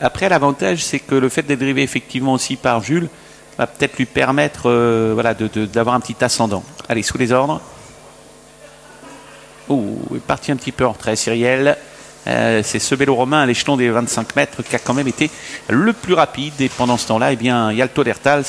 Après, l'avantage, c'est que le fait d'être drivé effectivement aussi par Jules va peut-être lui permettre voilà, d'avoir un petit ascendant. Allez, sous les ordres. Oh, il est parti un petit peu en retrait, Cyrielle. C'est ce vélo romain à l'échelon des 25 mètres qui a quand même été le plus rapide. Et pendant ce temps-là, eh bien, il y a le Alto d'Ertals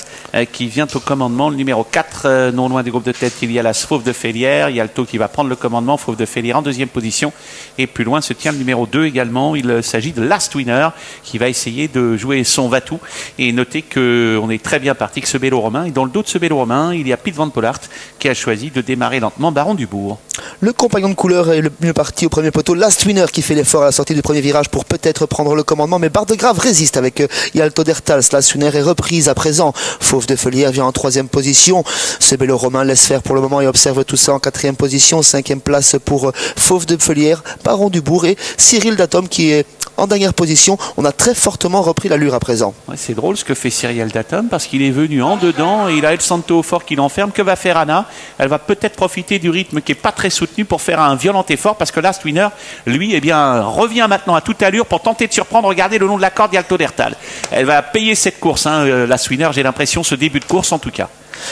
qui vient au commandement. Le numéro 4, non loin du groupe de tête, il y a la Fauve de Félière. Il y a Alto qui va prendre le commandement. Fauve de Félière en deuxième position. Et plus loin se tient le numéro 2 également. Il s'agit de Last Winner qui va essayer de jouer son va-tout. Et notez qu'on est très bien parti que ce vélo romain. Et dans le dos de ce vélo romain, il y a Piet van Pollard qui a choisi de démarrer lentement Baron du Bourg. Le compagnon de couleur est le mieux parti au premier poteau. Last Winner qui fait l'effort à la sortie du premier virage pour peut-être prendre le commandement. Mais Bardegrave résiste avec Alto d'Ertals. Last Winner est reprise à présent. Fauve de Félière vient en troisième position. Ce vélo romain laisse faire pour le moment et observe tout ça en quatrième position. Cinquième place pour Fauve de Félière, Baron du Bourg et Cyril Datom qui est en dernière position. On a très fortement repris l'allure à présent. Ouais, c'est drôle ce que fait Cyril Datom parce qu'il est venu en dedans et il a El Santo au fort qui l'enferme. Que va faire Anna? Elle va peut-être profiter du rythme qui est pas très soutenu pour faire un violent effort parce que Last Winner, lui, eh bien, revient maintenant à toute allure pour tenter de surprendre. Regardez le long de la corde d'Alto d'Ertals. Elle va payer cette course, hein, Last Winner, j'ai l'impression, ce début de course en tout cas.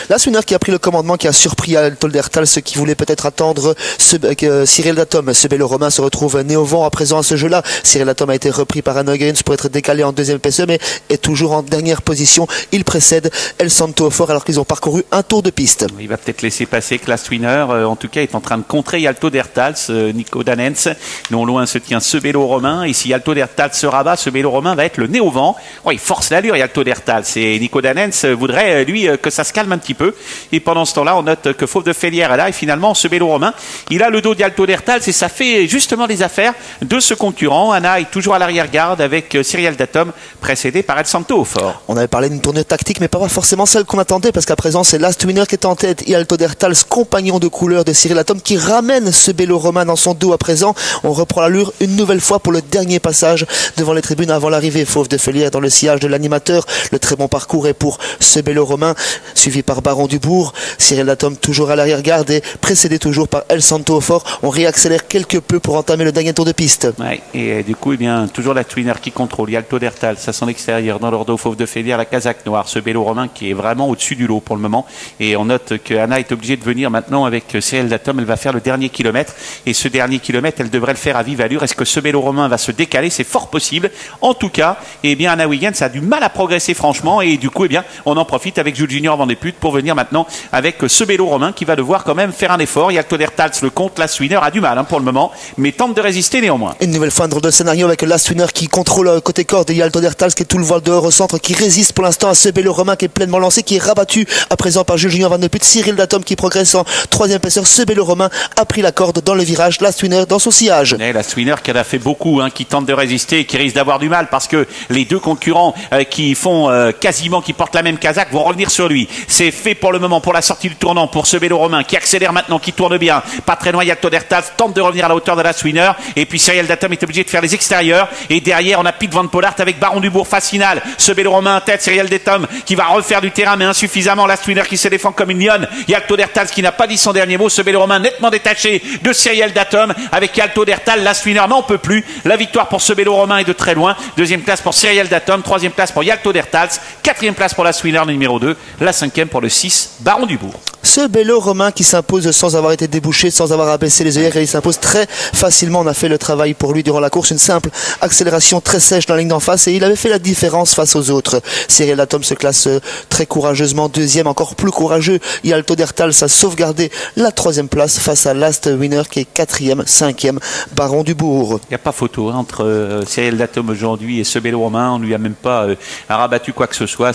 Last Winner qui a pris le commandement, qui a surpris Alto d'Ertals, ce qui voulait peut-être attendre Cyril Datom. Ce vélo romain se retrouve né au vent à présent à ce jeu-là. Cyril Datom a été repris par Anna Gaines pour être décalé en deuxième PSE, mais est toujours en dernière position. Il précède El Santo au fort alors qu'ils ont parcouru un tour de piste. Il va peut-être laisser passer que Last Winner, en tout cas, est en train de contrer Alto d'Ertals, Nico Danens. Non loin se tient ce vélo romain. Et si Alto d'Ertals se rabat, ce vélo romain va être le nez au vent. Oh, il force l'allure, Alto d'Ertals. Et Nico Danens voudrait, lui, que ça se calme un petit peu. Et pendant ce temps-là, on note que Fauve de Félière est là. Et finalement, ce vélo romain, il a le dos d'Alto d'Ertals et ça fait justement les affaires de ce concurrent. Anna est toujours à l'arrière-garde avec Cyril Datom, précédé par El Santo au fort. On avait parlé d'une tournure tactique, mais pas forcément celle qu'on attendait, parce qu'à présent, c'est Last Winner qui est en tête et Alto d'Ertals, compagnon de couleur de Cyril Datom, qui ramène ce vélo romain dans son dos à présent. On reprend l'allure une nouvelle fois pour le dernier passage devant les tribunes avant l'arrivée. Fauve de Félière dans le sillage de l'animateur. Le très bon parcours est pour ce vélo romain, suivi par Baron du Bourg. Cyril Datom toujours à l'arrière-garde et précédé toujours par El Santo au fort. On réaccélère quelque peu pour entamer le dernier tour de piste. Ouais, et du coup, eh bien, toujours Last Winner qui contrôle. Il y a Alto d'Ertals à son extérieur, dans leur dos, Fauve de Félière, la casaque noire. Ce vélo romain qui est vraiment au-dessus du lot pour le moment. Et on note que Anna est obligée de venir maintenant avec Cyril Datom. Elle va faire le dernier kilomètre. Et ce dernier kilomètre, elle devrait le faire à vive allure. Est-ce que ce vélo romain va se décaler? C'est fort possible. En tout cas, eh bien, Anna Wiggins a du mal à progresser franchement. Et du coup, eh bien, on en profite avec Jules Junior Van de Put pour venir maintenant avec ce vélo romain qui va devoir quand même faire un effort. Il y a Alto d'Ertals, le compte. Last Winner a du mal pour le moment, mais tente de résister néanmoins. Une nouvelle fois, un drôle de scénario avec Last Winner qui contrôle côté corde et Alto d'Ertals qui est tout le voile dehors au centre, qui résiste pour l'instant à ce vélo romain qui est pleinement lancé, qui est rabattu à présent par Jules Junior Van de Put. Cyril Datom qui progresse en troisième épaisseur. Ce vélo romain a pris la corde dans le virage. Last Winner dans son sillage. Et Last Winner qui en a fait beaucoup, qui tente de résister et qui risque d'avoir du mal parce que les deux concurrents qui font quasiment, qui portent la même casaque vont revenir sur lui. C'est fait pour le moment pour la sortie du tournant pour ce vélo romain qui accélère maintenant, qui tourne bien. Pas très loin, Alto d'Ertals tente de revenir à la hauteur de Last Winner. Et puis Cyril Datom est obligé de faire les extérieurs. Et derrière, on a Piet van Pollard avec Baron du Bourg, phase finale. Ce vélo romain en tête, Cyril Datom qui va refaire du terrain, mais insuffisamment. Last Winner qui se défend comme une lionne. Il y a Alto d'Ertals qui n'a pas dit son dernier mot. Ce vélo romain nettement détaché de Cyril Datom avec Alto d'Ertals. Last Winner n'en peut plus. La victoire pour ce vélo romain est de très loin. Deuxième place pour Cyril Datom. Troisième place pour Alto d'Ertals. Quatrième place pour Last Winner, le numéro 2. La cinquième pour le 6, Baron du Bourg. Ce vélo romain qui s'impose sans avoir été débouché, sans avoir abaissé les œillères, et il s'impose très facilement. On a fait le travail pour lui durant la course, une simple accélération très sèche dans la ligne d'en face et il avait fait la différence face aux autres. Cyril Datom se classe très courageusement deuxième, encore plus courageux. Alto d'Ertals a sauvegardé la troisième place face à Last Winner qui est quatrième, cinquième, Baron du Bourg. Il n'y a pas photo entre Cyril Datom aujourd'hui et ce vélo romain. On ne lui a même pas rabattu quoi que ce soit.